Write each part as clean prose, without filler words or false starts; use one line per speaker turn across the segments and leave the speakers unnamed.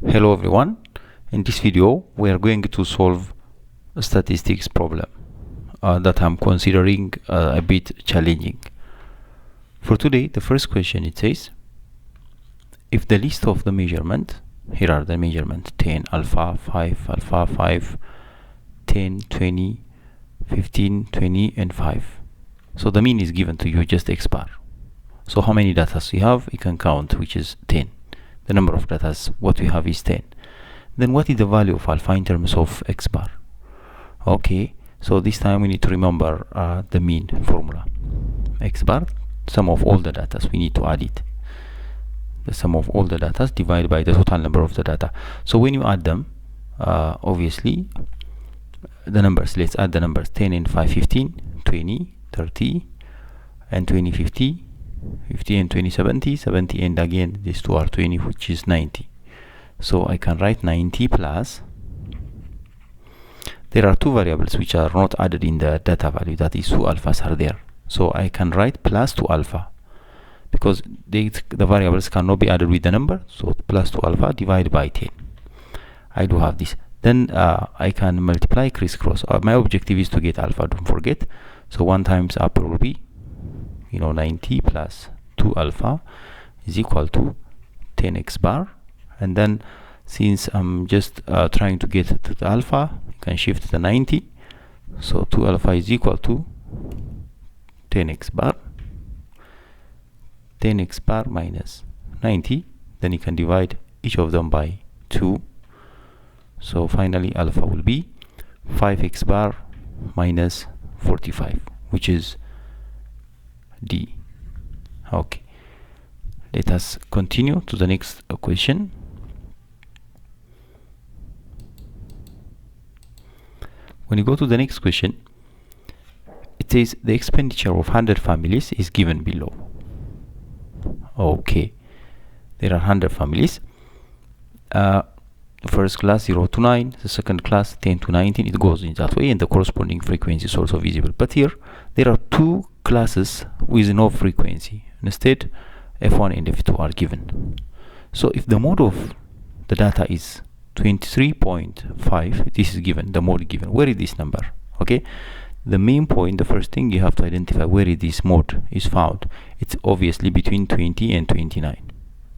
Hello everyone. In this video we are going to solve a statistics problem that I'm considering a bit challenging. For today, the first question, it says, if the list of the measurement, here are the measurement 10 alpha, 5 alpha, 5, 10, 20, 15, 20 and 5. So the mean is given to you, just X bar. So how many data we have? You can count, which is 10. The number of data what we have is 10. Then what is the value of alpha in terms of X bar? Okay, so this time we need to remember the mean formula. X bar, sum of all the data, we need to add it. The sum of all the data divided by the total number of the data. So when you add them, obviously the numbers, let's add the numbers 10 and 5, 15, 20, 30 and 20, 50, 50 and 20, 70, 70 and again these two are 20, which is 90. So I can write 90 plus, there are two variables which are not added in the data value, that is 2 alphas are there. So I can write plus 2 alpha because the variables cannot be added with the number, so plus 2 alpha divided by 10. I do have this. Then I can multiply crisscross. My objective is to get alpha, don't forget. So 1 times upper will be 90 plus 2 alpha is equal to 10x bar, and then since I'm just trying to get to the alpha, you can shift the 90, so 2 alpha is equal to 10x bar, 10x bar minus 90, then you can divide each of them by 2, so finally alpha will be 5x bar minus 45, which is D. Okay, let us continue to the next question. When you go to the next question, it says the expenditure of 100 families is given below. Okay, there are 100 families. The first class 0 to 9, the second class 10 to 19, it goes in that way, and the corresponding frequency is also visible. But here there are two classes with no frequency. Instead, F1 and F2 are given. So if the mode of the data is 23.5, this is given, the mode given. Where is this number? Okay, the main point, the first thing you have to identify where this mode is found. It's obviously between 20 and 29.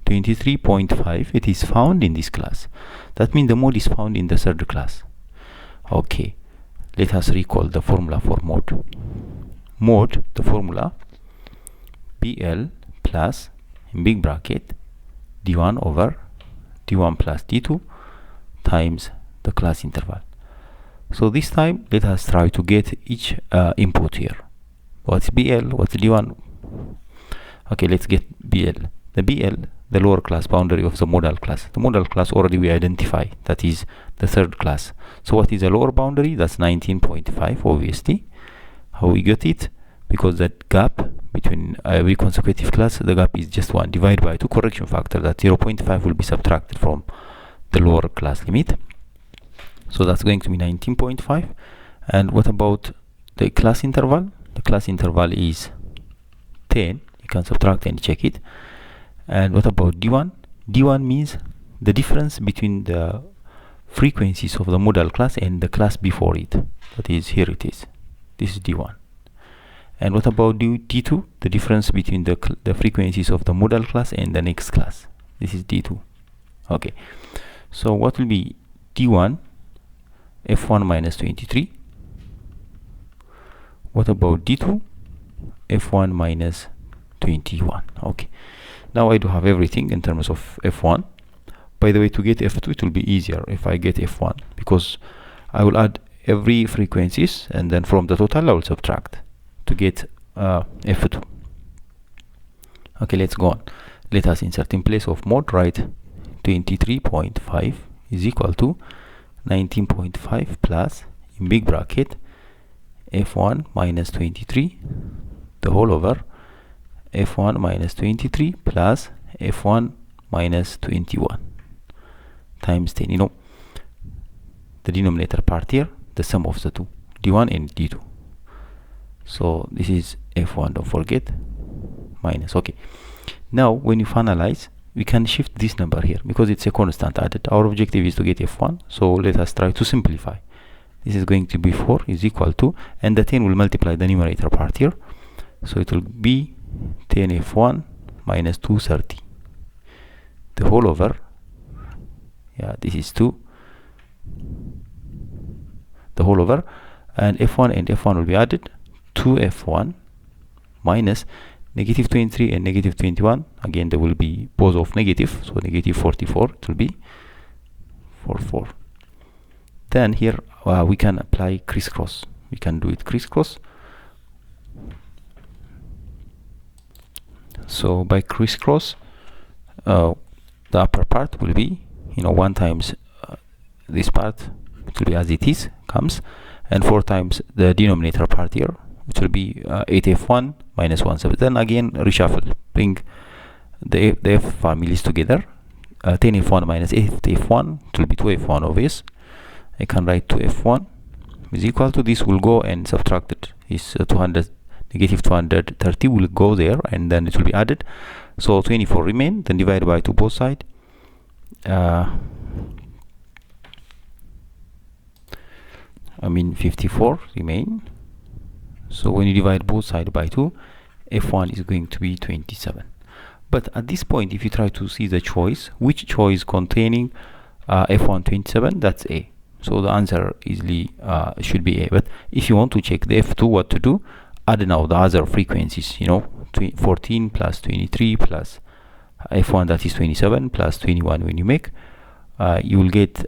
23.5, it is found in this class. That means the mode is found in the third class. Okay, let us recall the formula for mode. Mode, the formula BL plus, in big bracket, D1 over D1 plus D2 times the class interval. So this time let us try to get each input here. What's BL? What's D1? Okay, let's get BL. The BL, the lower class boundary of the modal class. The modal class already we identify, that is the third class. So what is the lower boundary? That's 19.5, obviously. How we get it? Because that gap between every consecutive class, the gap is just 1 divided by 2 correction factor, that 0.5 will be subtracted from the lower class limit. So that's going to be 19.5. And what about the class interval? The class interval is 10. You can subtract and check it. And what about D1? D1 means the difference between the frequencies of the modal class and the class before it. That is, here it is. This is D1. And what about D2? The difference between the frequencies of the modal class and the next class. This is D2. Okay. So what will be D1? F1 minus 23. What about D2? F1 minus 21. Okay. Now I do have everything in terms of F1. By the way, to get F2 it will be easier if I get F1, because I will add every frequencies and then from the total I will subtract to get F2. Okay, let's go on. Let us insert in place of mode, write 23.5 is equal to 19.5 plus, in big bracket, F1 minus 23, the whole over F1 minus 23 plus F1 minus 21 times 10. The denominator part here, the sum of the two, D1 and D2. So this is F1, don't forget, minus. Okay, now when you finalize, we can shift this number here because it's a constant added. Our objective is to get f1, so let us try to simplify. This is going to be 4 is equal to, and the 10 will multiply the numerator part here, so it will be 10 f1 minus 230, the whole over, yeah, this is 2, the whole over, and f1 and f1 will be added, 2 f1 minus negative 23 and negative 21, again they will be both of negative, so negative 44, it will be 44. Then here we can apply crisscross, we can do it crisscross. So by crisscross, the upper part will be, 1 times this part, it will be as it is, comes, and 4 times the denominator part here, which will be 8f1 minus 17. Then again reshuffle, bring the f families together. 10f1 minus 8f1, it will be 2f1 obvious. I can write 2f1 is equal to, this will go and subtract it, is 200, negative 230 will go there, and then it will be added, so 24 remain, then divide by 2 both sides. I mean 54 remain, so when you divide both sides by 2, f1 is going to be 27. But at this point, if you try to see the choice, which choice containing f1 27, that's A, so the answer easily should be A. But if you want to check the f2, what to do, add now the other frequencies, 14 plus 23 plus f1, that is 27, plus 21. When you make, you will get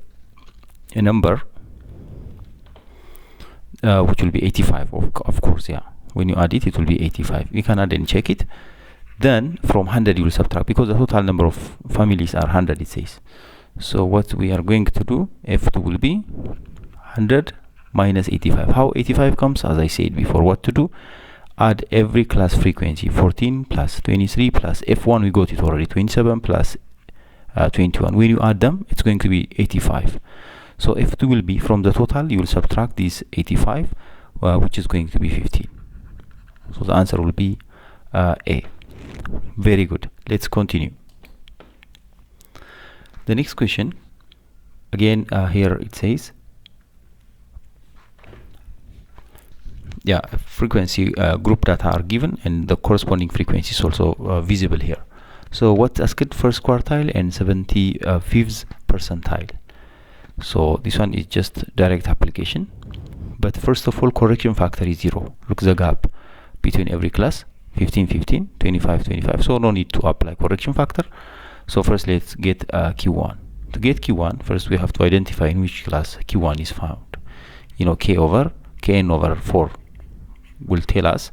a number which will be 85, of course, yeah. When you add it, it will be 85. You can add and check it. Then from 100 you will subtract, because the total number of families are 100, it says. So what we are going to do, f2 will be 100 minus 85. How 85 comes? As I said before, what to do, add every class frequency, 14 plus 23 plus f1, we got it already, 27 plus 21. When you add them, it's going to be 85. So f2 will be, from the total you will subtract this 85, which is going to be 15. So the answer will be A. Very good. Let's continue. The next question, again here it says, yeah, frequency group data are given, and the corresponding frequency is also visible here. So what's asked? First quartile and 75th percentile. So this one is just direct application, but first of all, correction factor is 0. Look the gap between every class, 15 15, 25 25, so no need to apply correction factor. So first let's get q1. To get q1, first we have to identify in which class q1 is found. Kn over 4 will tell us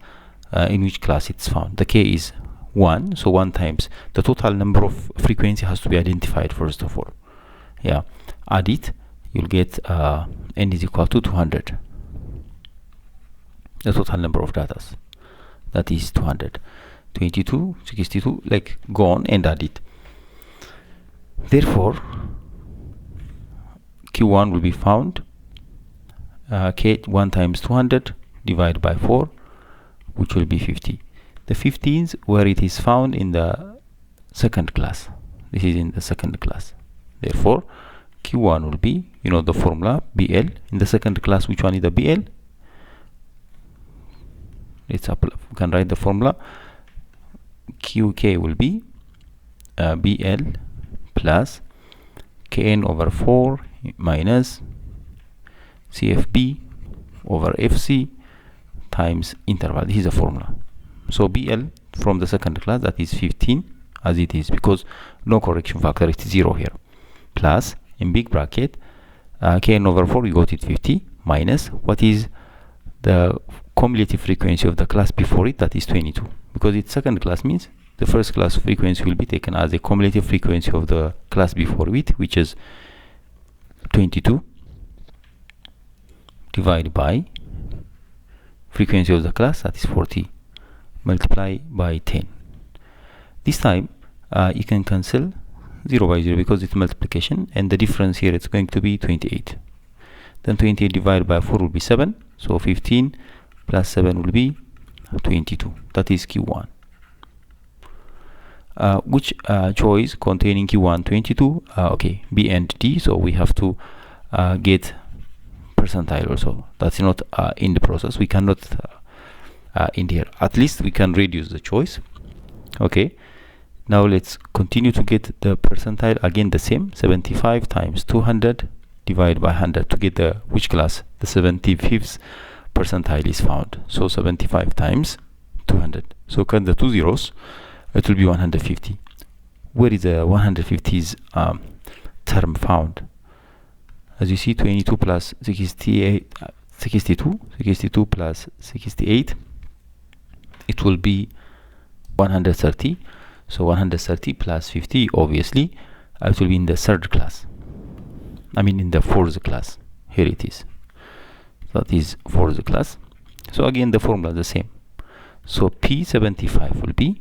in which class it's found. The k is 1, so 1 times the total number of frequency has to be identified first of all. Yeah, add it, you'll get n is equal to 200, the total number of datas, that is 200, 22, 62, like go on and add it. Therefore q1 will be found, k 1 times 200 divided by 4, which will be 50. The 15th, where it is found in the second class, this is in the second class. Therefore q1 will be, the formula BL. In the second class, which one is the BL? Let's apply, we can write the formula. QK will be BL plus Kn over 4 minus CFB over FC times interval. This is the formula. So BL from the second class, that is 15 as it is, because no correction factor, it's 0 here, plus in big bracket Kn over 4, we got it 50, minus what is the cumulative frequency of the class before it, that is 22, because it's second class, means the first class frequency will be taken as a cumulative frequency of the class before it, which is 22, divided by frequency of the class, that is 40, multiply by 10. This time you can cancel 0 by 0 because it's multiplication, and the difference here it's going to be 28. Then 28 divided by 4 will be 7, so 15 plus 7 will be 22, that is q1. which choice containing Q1 22, okay, B and D, so we have to get percentile also. That's not in the process, we cannot in here. At least we can reduce the choice. Okay, now let's continue to get the percentile. Again the same, 75 times 200 divided by 100 to get the which class the 75th percentile is found. So 75 times 200, so cut the two zeros, it will be 150. Where is the 150's term found? As you see, 22 plus 68, 62 plus 68, it will be 130. So 130 plus 50, obviously it will be in the third class, I mean in the fourth class. Here it is, that is fourth class. So again the formula is the same. So P75 will be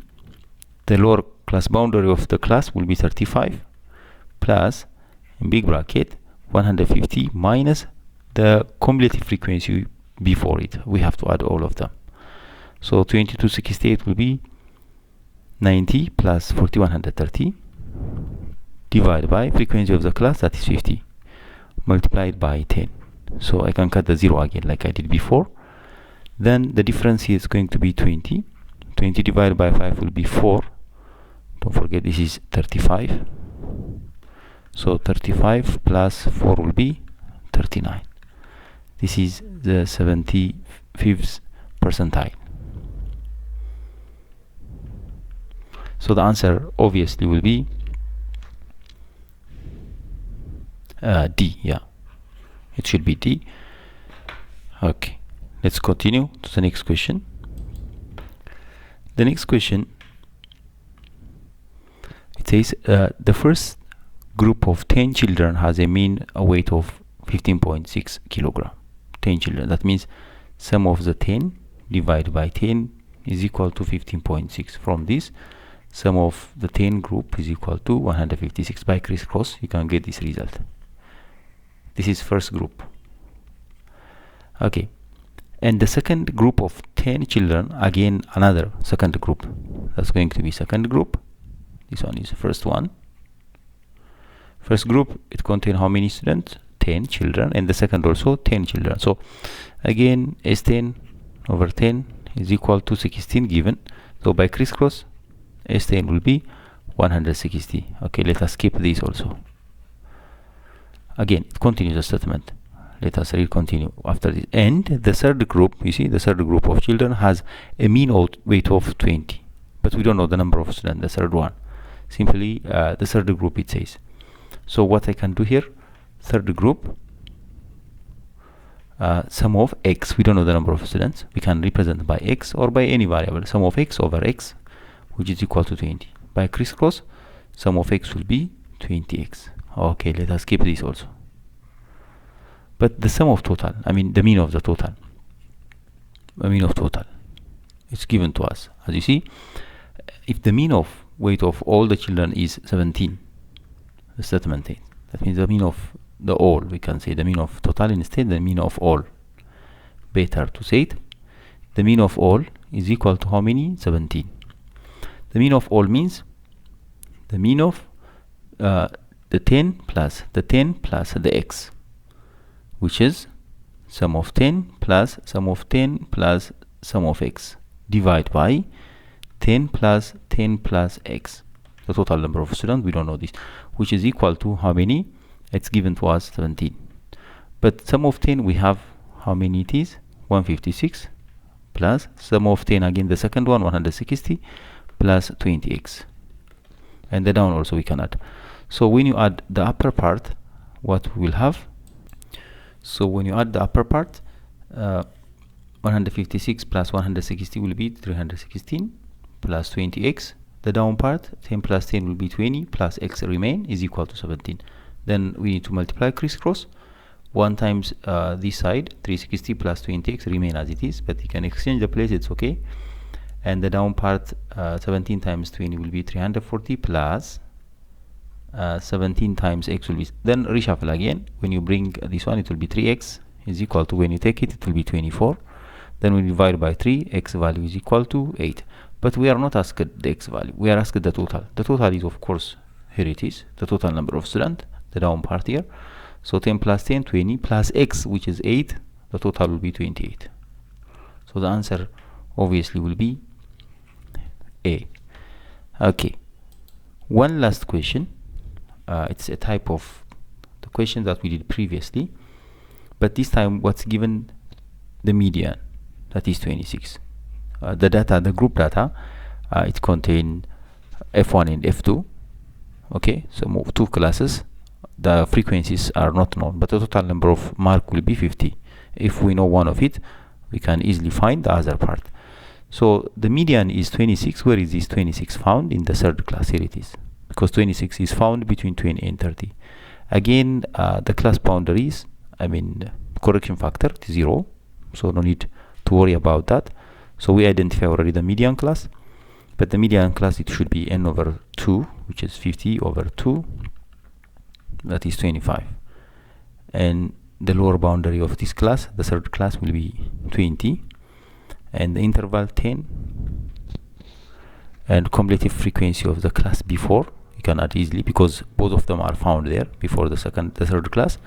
the lower class boundary of the class will be 35 plus in big bracket 150 minus the cumulative frequency before it. We have to add all of them. So 2268 will be 90 plus 4130 divided by frequency of the class, that is 50, multiplied by 10. So I can cut the 0 again like I did before. Then the difference is going to be 20. 20 divided by 5 will be 4. Don't forget this is 35. So 35 plus 4 will be 39. This is the 75th percentile. So the answer obviously will be D. Yeah, it should be D. Okay, let's continue to the next question. The next question, it says the first group of 10 children has a mean weight of 15.6 kilogram. 10 children, that means sum of the 10 divided by 10 is equal to 15.6. From this, sum of the 10 group is equal to 156. By crisscross you can get this result. This is first group. Okay, and the second group of 10 children, again another second group, that's going to be second group. This one is the first one. First group, it contains how many students? 10 children, and the second also 10 children. So again S10 over 10 is equal to 16 given. So by crisscross S10 will be 160. Okay, let us skip this also. Again, it continues the statement. Let us continue after this. And the third group, you see, the third group of children has a mean weight of 20, but we don't know the number of students. The third one, simply the third group it says. So what I can do here, third group, sum of x, we don't know the number of students, we can represent by x or by any variable, sum of x over x, which is equal to 20. By crisscross, sum of x will be 20x. Okay, let us keep this also. But the sum of total, I mean the mean of the total, it's given to us. As you see, if the mean of weight of all the children is 17, the statement 8, that means the mean of the all, we can say the mean of total instead, the mean of all. Better to say it, the mean of all is equal to how many? 17. The mean of all means the mean of the 10 plus the x, which is sum of 10 plus sum of 10 plus sum of x, divide by 10 plus 10 plus x, the total number of students, we don't know this, which is equal to how many? It's given to us 17. But sum of 10 we have how many it is? 156 plus sum of 10 again the second one 160 plus 20x, and the down also we can add. So when you add the upper part, what we will have? So when you add the upper part, 156 plus 160 will be 316 plus 20x. The down part, 10 plus 10 will be 20 plus x remain is equal to 17. Then we need to multiply crisscross. 1 times this side, 360 plus 20x remain as it is, but you can exchange the place, it's okay. And the down part, 17 times 20 will be 340 plus 17 times x will be, then reshuffle again. When you bring this one, it will be 3x is equal to, when you take it, it will be 24. Then we divide by 3, x value is equal to 8. but we are not asked the x value, we are asked the total. The total is, of course, here it is, the total number of students, the down part here. So 10 plus 10, 20, plus x, which is 8, the total will be 28. So the answer obviously will be A. Okay, one last question. It's a type of the question that we did previously, but this time what's given? The median, that is 26. The data, the group data, it contains F1 and F2. Okay, so move two classes. The frequencies are not known, but the total number of mark will be 50. If we know one of it, we can easily find the other part. So the median is 26. Where is this 26 found? In the third class. Here it is, because 26 is found between 20 and 30. Again, the class boundaries, I mean correction factor, 0, so no need to worry about that. So we identify already the median class, but the median class, it should be n over 2, which is 50 over 2, that is 25. And the lower boundary of this class, the third class, will be 20, and the interval 10, and cumulative frequency of the class before, you can add easily because both of them are found there before the third class,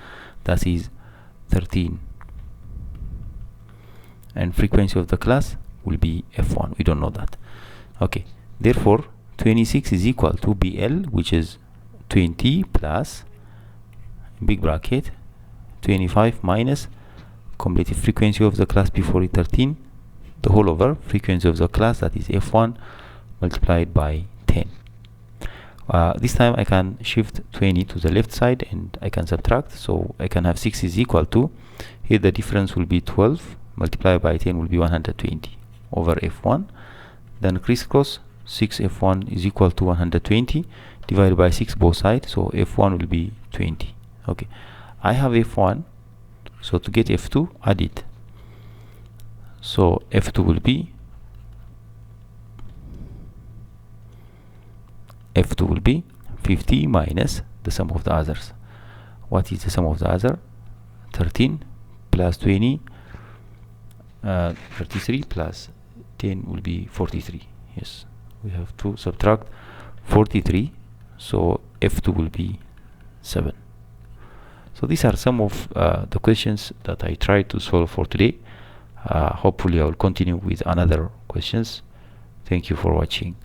that is 13. And frequency of the class will be F1, we don't know that. Okay, therefore 26 is equal to BL, which is 20 plus big bracket 25 minus cumulative frequency of the class before it 13, the whole over frequency of the class, that is F1, multiplied by 10. This time I can shift 20 to the left side and I can subtract, so I can have 6 is equal to, here the difference will be 12 multiplied by 10 will be 120 over F1, then crisscross 6 F1 is equal to 120 divided by 6 both sides, so F1 will be 20. Okay, I have F1, so to get F2, add it. So F2 will be F2 will be 50 minus the sum of the others. What is the sum of the other? 13 plus 20, 33 plus 10 will be 43. Yes, we have to subtract 43, so F2 will be 7. So these are some of the questions that I tried to solve for today. Hopefully I will continue with another questions. Thank you for watching.